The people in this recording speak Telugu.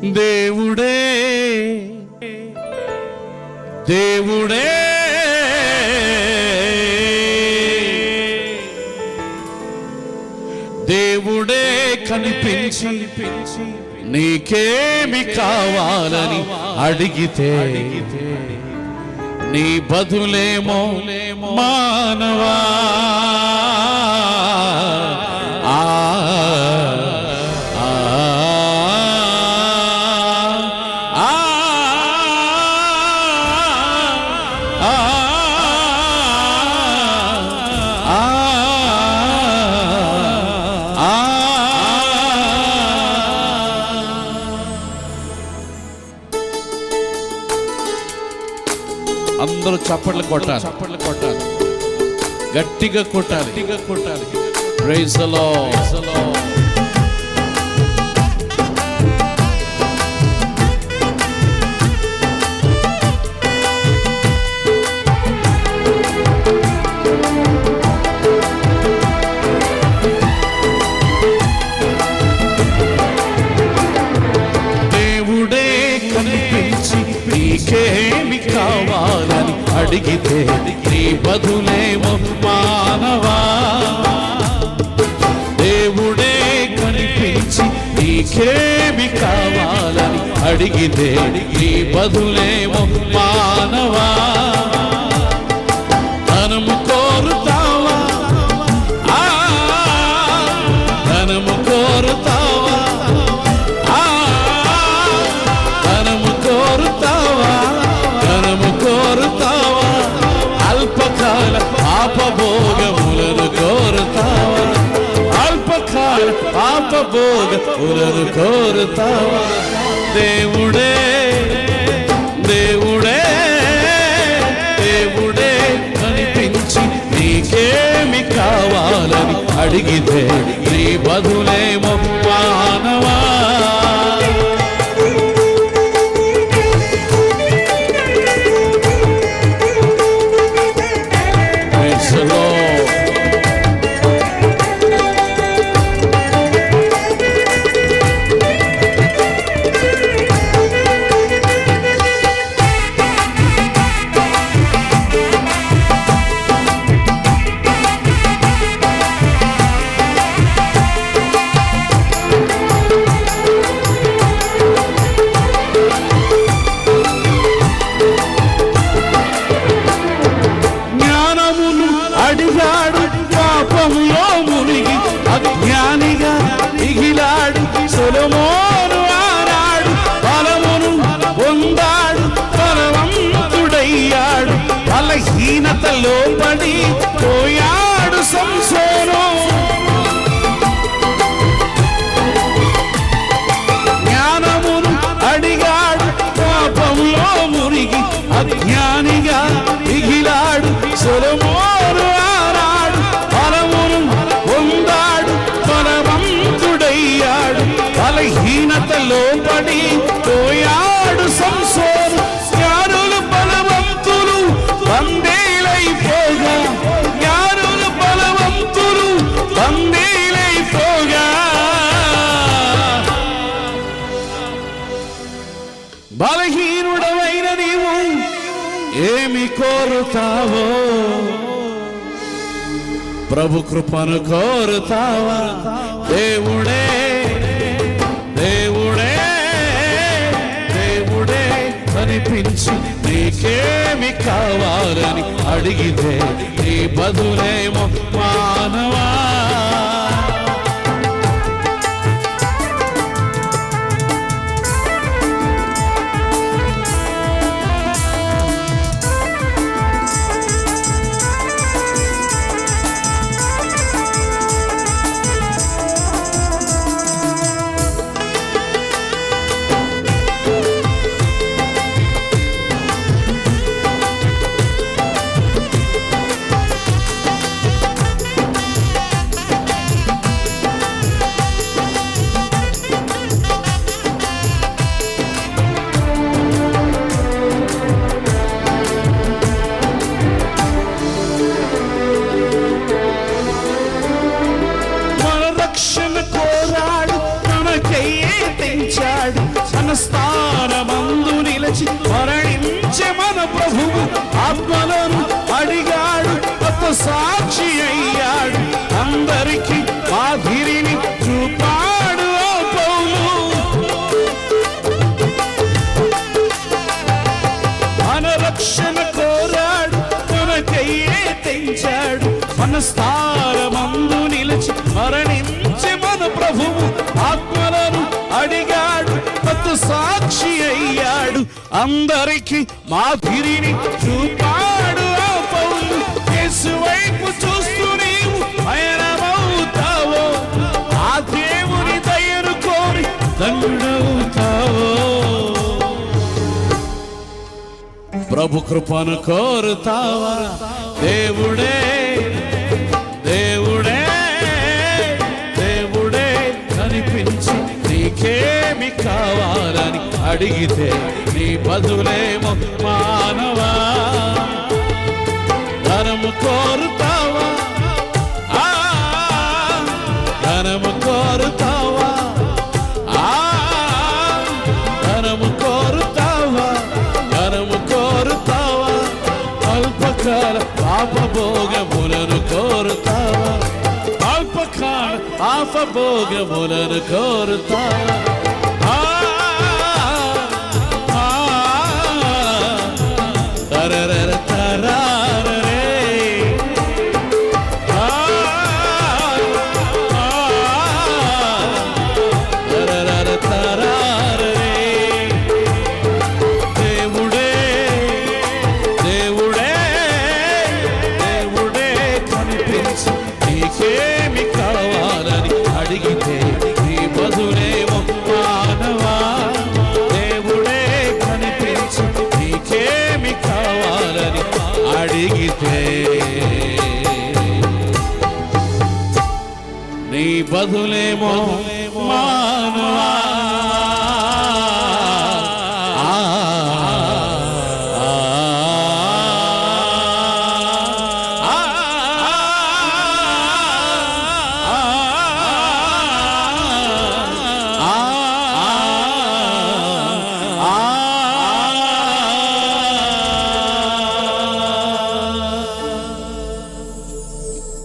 దేవుడే దేవుడే దేవుడే కనిపించి నీకేమి కావాలని అడిగితే నీ బదులేమో మానవా అందరూ చప్పట్లు కొట్టాలి, గట్టిగా కొట్టాలి. Praise the lord. దేవుడే కనిపించి నీకేమి కావాలని అడిగితే నీ బదులేమో మానవా. దేవుడే కనిపించి నీకేమి కావాలని అడిగితే నీ బదులేమో మానవా. ధనము కోరుతావా, ధనము కోరుతావా, ధనము కోరుతావా, ధనము కోరుతావా, అల్పకాల పాపభోగములను కోరుతావా, అల్పకాల పాపభోగములను కోరుతావా. దేవుడే దేవుడే దేవుడే కనిపించి నీకేమి కావాలని అడిగితే నీ బదులేమో మానవా. అడిగాడు పాపంలో మునిగి అజ్ఞానిగా మిగిలాడు సొలొమోను. ఆనాడు బలమును పొందాడు, బలవంతుడయ్యాడు, బలహీనతలో పడి పోయాడు సంసోను. జ్ఞానమును అడిగాడు పాపంలో మునిగి అజ్ఞానిగా మిగిలాడు సొలొమోను. ఆనాడు బలమును పొందాడు, బలవంతుడయ్యాడు, బలహీనతలో పడి పోయాడు సంసోను. జ్ఞానులు బలవంతులు బందీలైపోగా, జ్ఞానులు బలవంతులు బందీలైపోగా, బలహీనుడవైన నీవు ఏమి కోరుతావో, ప్రభు కృపను కోరుతావా. దేవుడే దేవుడే దేవుడే కనిపించి నీకేమి కావాలని అడిగితే నీ బదులేమో మానవా. మన స్థానమందు నిలిచి మరణించే మన ప్రభువు ఆత్మలను అడిగాడు, కొత్త సాక్షి అయ్యాడు, అందరికీ మాదిరిని చూపాడు. ఓ పౌలు మన రక్షణ కోరాడు, మనకయ్యే తెంచాడు, మన స్థానమందు నిలిచి మరణించే మన ప్రభువు ఆత్మలను అడిగాడు, కొత్త సాక్షి అయ్యాడు, అందరికి మాదిరిని చూపాడు. ఆ పౌలు యేసు వైపు చూస్తూ నీవు పయనమవుతావో, ఆ దేవుని దయను కోరి ధన్యుడవుతావో. ప్రభు కృపను కోరుతావా? దేవుడే దేవుడే దేవుడే కనిపించి నీకేమి కావాలని అడిగితే నీ బదులేమో మానవా. ధనము కోరుతావా? ధనము కోరుతావా? ధనము కోరుతావా? ధనము కోరుతావా? అల్పకాల పాపభోగములను కోరుతావా? అల్పకాల పాపభోగములను కోరుతావా? నీకేమి కావాలని అడిగితే నీ బదులేమో మానవా. దేవుడే కనిపించి నీకేమి కావాలని అడిగితే నీ బదులేమో మానవా.